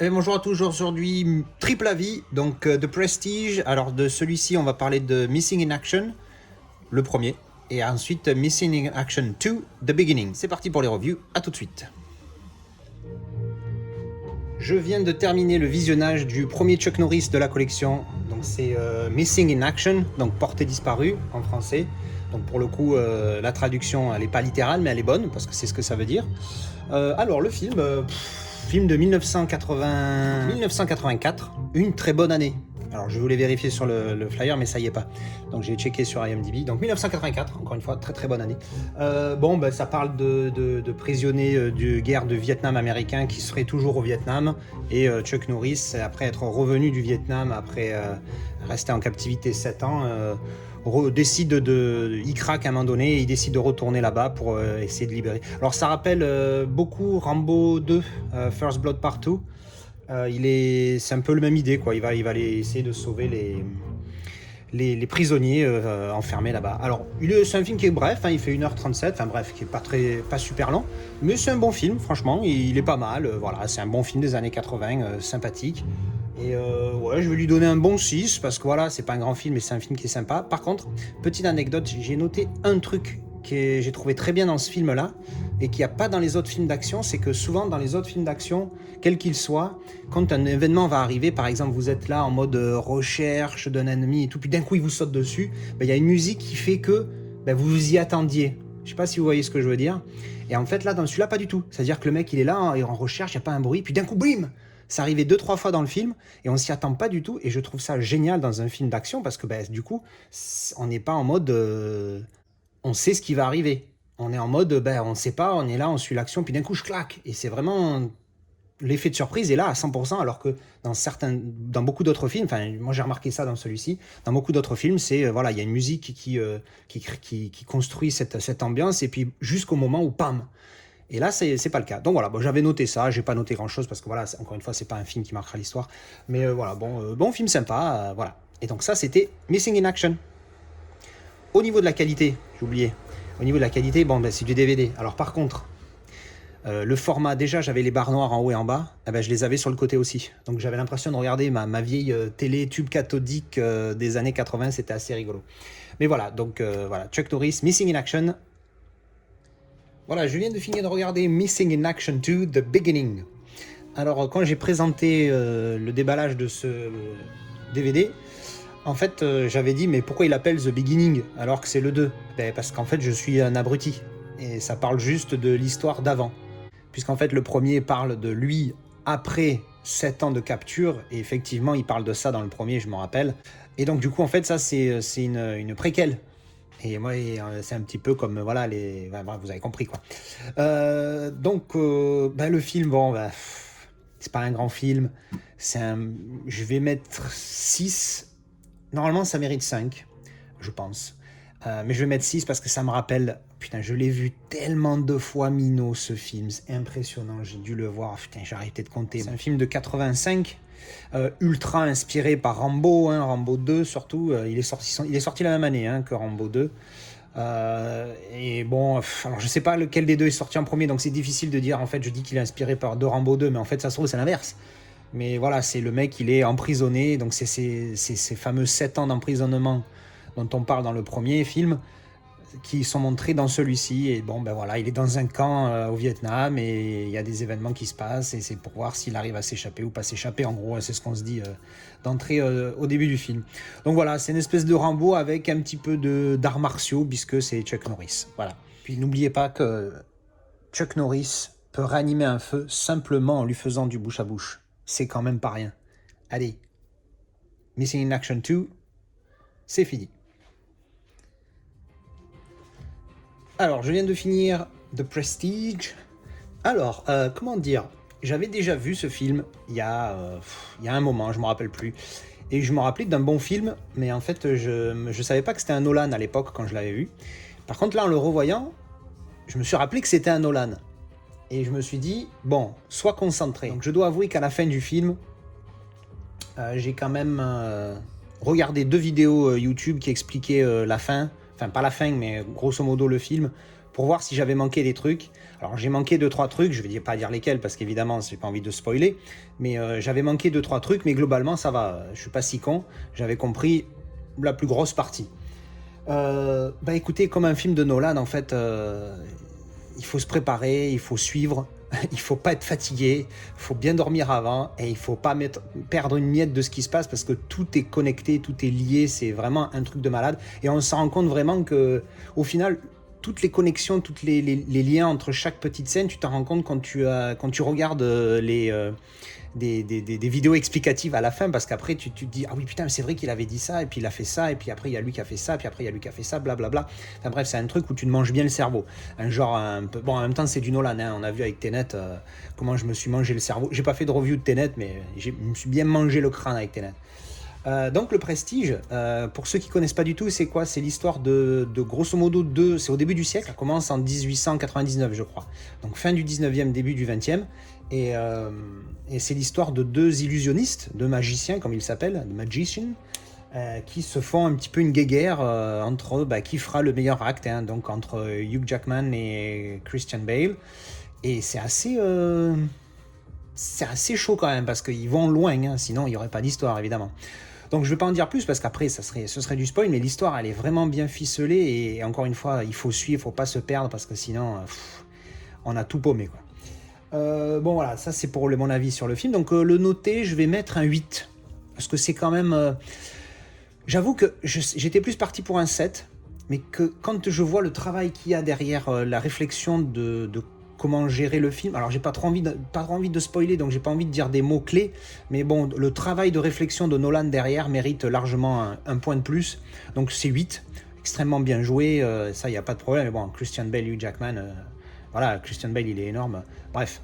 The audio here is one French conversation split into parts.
Et bonjour à tous, aujourd'hui triple avis, donc de Prestige. Alors de celui-ci on va parler de Missing in Action, le premier, et ensuite Missing in Action 2, The Beginning. C'est parti pour les reviews, à tout de suite. Je viens de terminer le visionnage du premier Chuck Norris de la collection, donc c'est Missing in Action, donc portée disparue en français. Donc pour le coup, la traduction elle n'est pas littérale mais elle est bonne parce que c'est ce que ça veut dire. Alors le film, film de 1984, une très bonne année. Alors je voulais vérifier sur le flyer mais ça y est pas. Donc j'ai checké sur IMDb. Donc 1984, encore une fois, très très bonne année. Ça parle de prisonniers de guerre de Vietnam américain qui seraient toujours au Vietnam. Et Chuck Norris, après être revenu du Vietnam, après rester en captivité 7 ans, il craque à un moment donné et il décide de retourner là-bas pour essayer de libérer. Alors ça rappelle beaucoup Rambo 2, First Blood Part 2. C'est un peu la même idée, quoi. Il va essayer de sauver les prisonniers enfermés là-bas. Alors, c'est un film qui est bref, hein, il fait 1h37, enfin bref, qui est pas super long, mais c'est un bon film, franchement, il est pas mal, voilà, c'est un bon film des années 80, sympathique. Et ouais, je vais lui donner un bon 6, parce que voilà, c'est pas un grand film, mais c'est un film qui est sympa. Par contre, petite anecdote, j'ai noté un truc que j'ai trouvé très bien dans ce film-là, et qu'il n'y a pas dans les autres films d'action, c'est que souvent dans les autres films d'action, quel qu'il soit, quand un événement va arriver, par exemple vous êtes là en mode recherche d'un ennemi et tout, puis d'un coup il vous saute dessus, il y a une musique qui fait que vous vous y attendiez. Je sais pas si vous voyez ce que je veux dire. Et en fait là, dans celui-là, pas du tout. C'est-à-dire que le mec il est là, il est en recherche, il n'y a pas un bruit, puis d'un coup, bim, ça arrivait 2-3 fois dans le film et on s'y attend pas du tout. Et je trouve ça génial dans un film d'action parce que du coup, on n'est pas en mode on sait ce qui va arriver. On est en mode, on ne sait pas, on est là, on suit l'action, puis d'un coup, je claque. Et c'est vraiment... L'effet de surprise est là à 100%, alors que dans beaucoup d'autres films, enfin, moi j'ai remarqué ça dans celui-ci, dans beaucoup d'autres films, c'est, voilà, il y a une musique qui construit cette ambiance, et puis jusqu'au moment où, pam. Et là, c'est pas le cas. Donc voilà, j'avais noté ça, j'ai pas noté grand-chose, parce que voilà, encore une fois, c'est pas un film qui marquera l'histoire. Mais voilà, bon film sympa, voilà. Et donc ça, c'était Missing in Action. Au niveau de la qualité, j'ai oublié. Au niveau de la qualité, c'est du DVD. Alors par contre, le format, déjà j'avais les barres noires en haut et en bas, je les avais sur le côté aussi. Donc j'avais l'impression de regarder ma vieille télé tube cathodique des années 80, c'était assez rigolo. Mais voilà, donc voilà, Chuck Norris, Missing in Action. Voilà, je viens de finir de regarder Missing in Action 2, The Beginning. Alors quand j'ai présenté le déballage de ce DVD, en fait, j'avais dit, mais pourquoi il appelle The Beginning alors que c'est le 2 ? Parce qu'en fait, je suis un abruti. Et ça parle juste de l'histoire d'avant. Puisqu'en fait, le premier parle de lui après 7 ans de capture. Et effectivement, il parle de ça dans le premier, je m'en rappelle. Et donc, du coup, en fait, ça, c'est une préquelle. Et moi, c'est un petit peu comme, voilà, vous avez compris, quoi. Le film, c'est pas un grand film. Je vais mettre 6. Normalement, ça mérite 5, je pense. Mais je vais mettre 6 parce que ça me rappelle... Putain, je l'ai vu tellement de fois, Mino, ce film. C'est impressionnant, j'ai dû le voir. Putain, j'ai arrêté de compter. C'est un film de 85, ultra inspiré par Rambo, hein, Rambo 2 surtout. Il est sorti la même année que Rambo 2. Alors je sais pas lequel des deux est sorti en premier, donc c'est difficile de dire. En fait, je dis qu'il est inspiré par de Rambo 2, mais en fait, ça se trouve, c'est l'inverse. Mais voilà, c'est le mec, il est emprisonné, donc c'est ces fameux 7 ans d'emprisonnement dont on parle dans le premier film, qui sont montrés dans celui-ci. Et voilà, il est dans un camp au Vietnam, et il y a des événements qui se passent, et c'est pour voir s'il arrive à s'échapper ou pas s'échapper. En gros, c'est ce qu'on se dit d'entrée au début du film. Donc voilà, c'est une espèce de Rambo avec un petit peu d'arts martiaux, puisque c'est Chuck Norris. Voilà. Puis n'oubliez pas que Chuck Norris peut ranimer un feu simplement en lui faisant du bouche à bouche. C'est quand même pas rien. Allez, Missing in Action 2, c'est fini. Alors, je viens de finir The Prestige. Alors, comment dire ? J'avais déjà vu ce film il y a un moment, je ne me rappelle plus. Et je me rappelais d'un bon film, mais en fait, je ne savais pas que c'était un Nolan à l'époque quand je l'avais vu. Par contre, là, en le revoyant, je me suis rappelé que c'était un Nolan. Et je me suis dit, sois concentré. Donc je dois avouer qu'à la fin du film, j'ai quand même regardé 2 vidéos YouTube qui expliquaient la fin. Enfin, pas la fin, mais grosso modo le film, pour voir si j'avais manqué des trucs. Alors j'ai manqué 2-3 trucs, je vais pas dire lesquels parce qu'évidemment j'ai pas envie de spoiler, mais j'avais manqué 2-3 trucs, mais globalement ça va, je suis pas si con, j'avais compris la plus grosse partie. Bah écoutez, comme un film de Nolan en fait, il faut se préparer, il faut suivre, il faut pas être fatigué, il faut bien dormir avant et il faut pas perdre une miette de ce qui se passe parce que tout est connecté, tout est lié, c'est vraiment un truc de malade et on s'en rend compte vraiment que au final toutes les connexions, tous les liens entre chaque petite scène, tu t'en rends compte quand tu regardes des vidéos explicatives à la fin, parce qu'après tu te dis ah oui putain c'est vrai qu'il avait dit ça et puis il a fait ça et puis après il y a lui qui a fait ça puis après il y a lui qui a fait ça blablabla. Enfin bref, c'est un truc où tu te manges bien le cerveau, un genre un peu bon. En même temps c'est du Nolan, hein. On a vu avec Tenet comment je me suis mangé le cerveau. J'ai pas fait de review de Tenet mais je me suis bien mangé le crâne avec Tenet. Donc le Prestige, pour ceux qui connaissent pas du tout, c'est quoi? C'est l'histoire de grosso modo c'est au début du siècle, ça commence en 1899 je crois, donc fin du 19e, début du 20e, et c'est l'histoire de deux illusionnistes, deux magiciens comme ils s'appellent, magicians, qui se font un petit peu une guéguerre entre qui fera le meilleur acte, hein, donc entre Hugh Jackman et Christian Bale, et c'est assez chaud quand même parce qu'ils vont loin, hein, sinon il n'y aurait pas d'histoire évidemment. Donc je ne vais pas en dire plus parce qu'après ce serait du spoil, mais l'histoire elle est vraiment bien ficelée et encore une fois il faut suivre, il ne faut pas se perdre parce que sinon on a tout paumé quoi. Bon voilà, ça c'est pour mon avis sur le film. Donc le noter, je vais mettre un 8 parce que c'est quand même... j'avoue que j'étais plus parti pour un 7, mais que quand je vois le travail qu'il y a derrière la réflexion de comment gérer le film. Alors j'ai pas trop envie de spoiler, donc j'ai pas envie de dire des mots clés, mais bon, le travail de réflexion de Nolan derrière mérite largement un point de plus. Donc c'est 8, extrêmement bien joué, ça il y a pas de problème. Mais bon, Christian Bale, Hugh Jackman, voilà, Christian Bale il est énorme. Bref,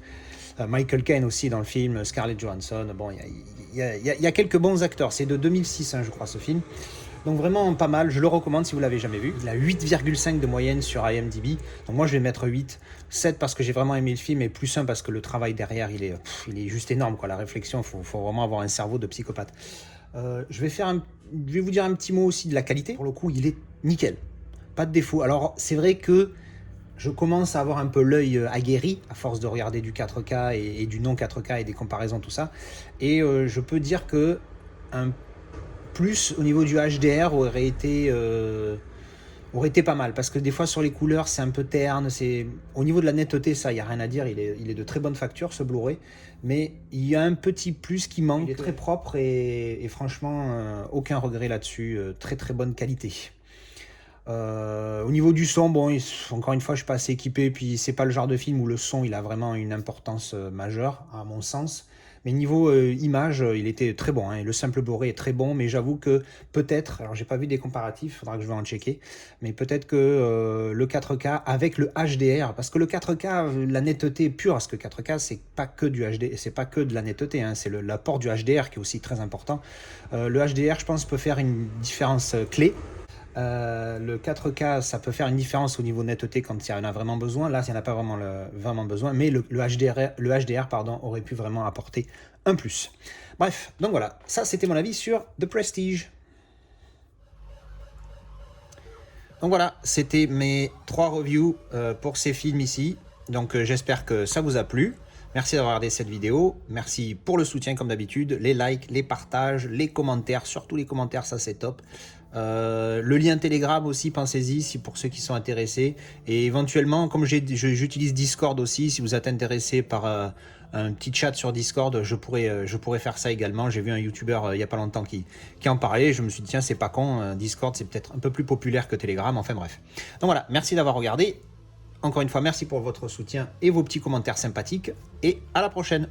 Michael Caine aussi dans le film, Scarlett Johansson. Bon, il y a quelques bons acteurs. C'est de 2006, hein, je crois, ce film. Donc vraiment pas mal, je le recommande si vous l'avez jamais vu. Il a 8,5 de moyenne sur IMDb, donc moi je vais mettre 8. 7 parce que j'ai vraiment aimé le film et plus 1 parce que le travail derrière il est juste énorme quoi. La réflexion, faut vraiment avoir un cerveau de psychopathe. Je vais vous dire un petit mot aussi de la qualité. Pour le coup il est nickel, pas de défaut. Alors c'est vrai que je commence à avoir un peu l'œil aguerri à force de regarder du 4K et du non 4K et des comparaisons tout ça, et je peux dire que un plus au niveau du HDR aurait été pas mal, parce que des fois sur les couleurs c'est un peu terne, au niveau de la netteté ça il n'y a rien à dire, il est de très bonne facture ce Blu-ray, mais il y a un petit plus qui manque. Il est très propre et franchement aucun regret là-dessus, très très bonne qualité. Au niveau du son, bon, encore une fois je suis pas assez équipé, puis c'est pas le genre de film où le son il a vraiment une importance majeure à mon sens. Mais niveau image, il était très bon, hein. Le simple Blu-ray est très bon, mais j'avoue que peut-être, alors j'ai pas vu des comparatifs, faudra que je vais en checker, mais peut-être que le 4K avec le HDR, parce que le 4K, la netteté pure, parce que 4K c'est pas que du HD, c'est pas que de la netteté, hein, c'est l'apport du HDR qui est aussi très important. Le HDR, je pense, peut faire une différence clé. Le 4K ça peut faire une différence au niveau netteté quand il y en a vraiment besoin. Là il n'y en a pas vraiment besoin, mais le HDR pardon, aurait pu vraiment apporter un plus. Bref, donc voilà, ça c'était mon avis sur The Prestige. Donc voilà, c'était mes 3 reviews pour ces films ici. Donc j'espère que ça vous a plu. Merci d'avoir regardé cette vidéo, merci pour le soutien comme d'habitude, les likes, les partages, les commentaires, surtout les commentaires, ça c'est top. Le lien Telegram aussi, pensez-y si pour ceux qui sont intéressés, et éventuellement comme j'utilise Discord aussi, si vous êtes intéressé par un petit chat sur Discord, je pourrais faire ça également. J'ai vu un youtubeur il n'y a pas longtemps qui en parlait, je me suis dit tiens c'est pas con, Discord c'est peut-être un peu plus populaire que Telegram, enfin bref. Donc voilà, merci d'avoir regardé. Encore une fois, merci pour votre soutien et vos petits commentaires sympathiques, et à la prochaine.